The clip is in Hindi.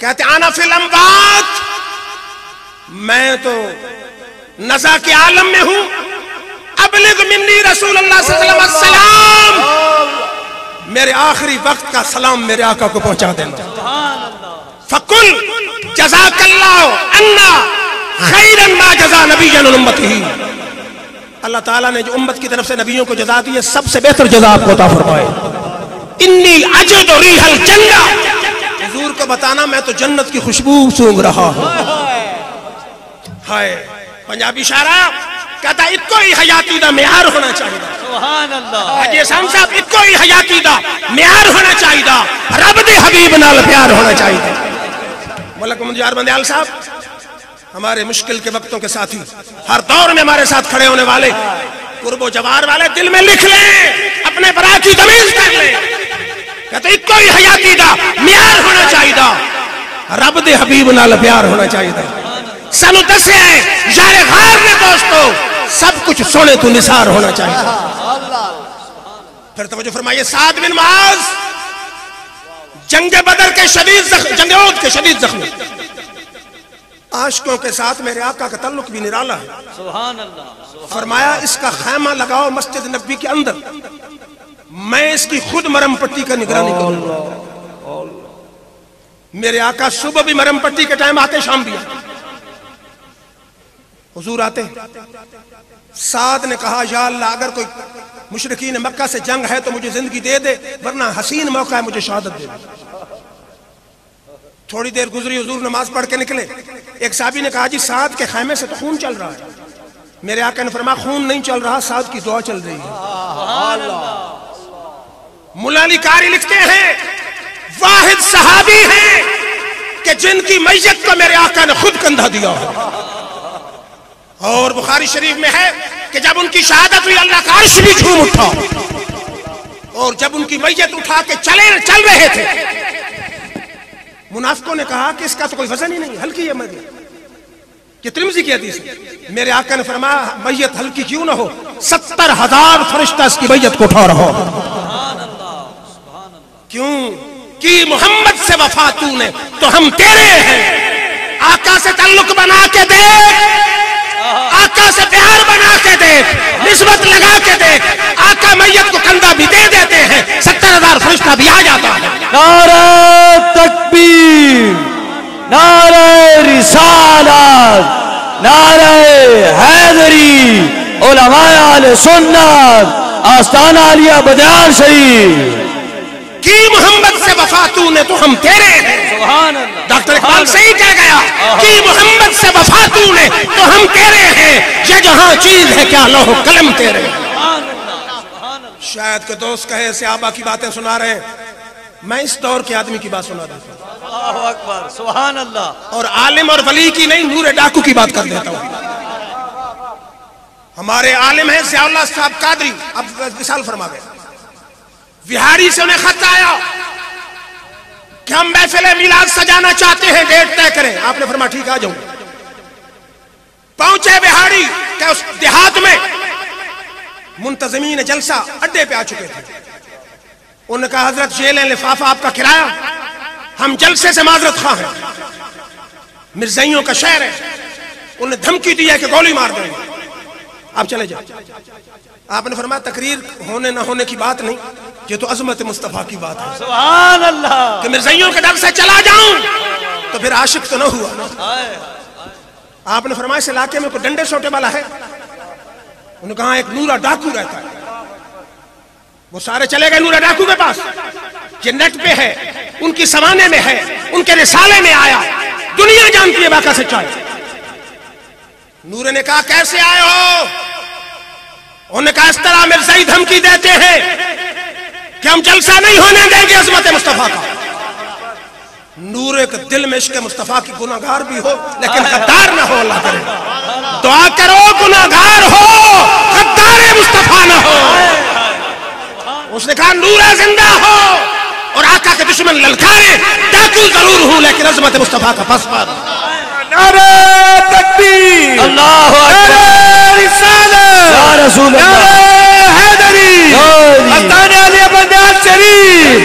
कहते आना फिल अम्बात, मैं तो नज़ा के आलम में हूं। अबलिग मिन्नी रसूलुल्लाह सल्लल्लाहु अलैहि वसल्लम, मेरे आखिरी वक्त का सलाम मेरे आका को पहुंचा देना। फकुल जज़ाकल्लाहु अन्ना खैरन मा जज़ा नबिय्यन उम्मतिही, अल्लाह ताला ने जो उम्मत की तरफ से नबियों को जज़ा दी है सबसे बेहतर जज़ा आपको अता फरमाए। इन्नी अजदु रिहल जन्नह, हुजूर को बताना मैं तो जन्नत की खुशबू सूंघ रहा हूं। हाय पंजाबी शायरा कहता इनको ही हयाती दा मेयार होना चाहिए। सुभान अल्लाह। हाजी साहब इनको ही हयाती दा मेयार होना चाहिए, रब दे हबीब नाल प्यार होना चाहिए। मलक मुंजार बंदयाल साहब हमारे मुश्किल के वक्तों के साथी, हर दौर में हमारे साथ खड़े होने वाले, कुर्बो जवार वाले, दिल में लिख लें, अपने बरा की तमीज कर लें। कहते इको ही हयाती दा म्यार होना चाहिए, रब दे हबीब नाल प्यार होना चाहिए। सानू दसे यारे गार ने दोस्तों सब कुछ सोने तो निसार होना चाहिए। फिर तवज्जो फरमाइए, साद बिन मुआज जंग बदर के शदीद जंग उहद के शदीद जख्मी, आशिकों के साथ मेरे आका का ताल्लुक भी निराला है। सुभान अल्लाह। फरमाया इसका खैमा लगाओ मस्जिद नबी के अंदर, मैं इसकी खुद मरम पट्टी का निगरानी करूंगा। मेरे आका सुबह भी मरम पट्टी के टाइम आते, शाम भी आते। हुजूर आते, साद ने कहा या अल्लाह अगर कोई मुशरिकीन मक्का से जंग है तो मुझे जिंदगी दे दे, वरना हसीन मौका है मुझे शहादत दे दे। थोड़ी देर गुजरी, हुजूर नमाज पढ़ के निकले। एक साहबी ने कहा जी साद के खैमे से तो खून चल रहा है। मेरे आका ने फरमाया खून नहीं चल रहा, साद की दुआ चल रही है। मुल्ला अली कारी लिखते हैं वाहिद सहाबी हैं कि जिनकी मैयत को मेरे आका ने खुद कंधा दिया। और बुखारी शरीफ में है कि जब उनकी शहादत हुई अल्लाह का अर्श भी झूम उठा, और जब उनकी मैयत उठा के चल रहे थे, मुनाफिकों ने कहा कि इसका तो कोई वजन ही नहीं, हल्की है मैयत। ये तिरमिज़ी की हदीस है। मेरे आका ने फरमाया मैयत हल्की क्यों ना हो, 70,000 फरिश्ता इसकी मैयत को उठा रहा हो। क्यों कि मोहम्मद से वफा तूने तो हम तेरे हैं। आका से ताल्लुक बना के देख, आका से प्यार बना के देख, निस्बत लगा के देख, आका मैयत को कंधा भी दे देते हैं, 70,000 फरिश्ता भी आ जाता है। नारे तकबीर, नारे रिसालत, नारे हैदरी, उलमाए आले सुन्नत, आस्ताना आलिया बदियान शरीफ की मोहम्मद से वफा तूने तो हम तेरे हैं। सुभान अल्लाह। डॉक्टर इकबाल सही कह गया कि मोहम्मद से वफा तूने तो हम तेरे हैं, ये जहां चीज है क्या लौह कलम तेरे। शायद के दोस्त कहे सहाबा की बातें सुना रहे हैं, मैं इस दौर के आदमी की बात सुना रहा हूं। अल्लाहु अकबर, सुभान अल्लाह। और आलिम और वली की नहीं, नूरे डाकू की बात कर देता हूं। हमारे आलिम है ज़ियाउल्लाह साहब कादरी, अब विशाल फरमा गए। बिहारी से उन्हें खत आया कि हम महफिल मिलाद सजाना चाहते हैं, डेट तय करें। आपने फरमाया ठीक आ जाऊं। पहुंचे बिहारी क्या उस देहात में, मुंतज़मीन जलसा अड्डे पे आ चुके थे। उन्होंने कहा हजरत ये लें लिफाफा आपका किराया, हम जलसे से माजरत खा हैं, मिर्जाइयों का शहर है। उन्हें धमकी दी है कि गोली मार देंगे, आप चले जाओ। आपने फरमाया तकरीर होने ना होने की बात नहीं, ये तो अज़मत मुस्तफा की बात है। सुभान अल्लाह। कि मिर्जाइयों के डर से चला जाऊं तो फिर आशिक तो न हुआ। आपने फरमाया इस इलाके में कोई डंडे सोटे वाला है? उन्होंने कहा एक नूरा डाकू रहता है। वो सारे चले गए नूरा डाकू के पास, ये नेट पे है, उनकी समाने में है, उनके रिसाले में आया, दुनिया जानती है बाका सच्चाई। नूरे ने कहा कैसे आए हो? उन्होंने कहा इस तरह मिर्ज़ाई धमकी देते हैं कि हम जलसा नहीं होने देंगे अज़मत मुस्तफा का। नूरे के दिल में इश्क़ मुस्तफा की गुनाहगार भी हो लेकिन गद्दार ना हो। अल्लाह करे, दुआ करो गुनाहगार हो, गद्दार मुस्तफा ना हो। उसने कहा नूरा जिंदा हो और आका के दुश्मन ललकारे, डाकू जरूर हूं लेकिन अज़मत मुस्तफा का पसपाद। नारे तकबीर, अल्लाहु अकबर, नारे रिसालत, या रसूल अल्लाह, नारे हैदरी, आस्ताना आलिया बंदियान शरीफ।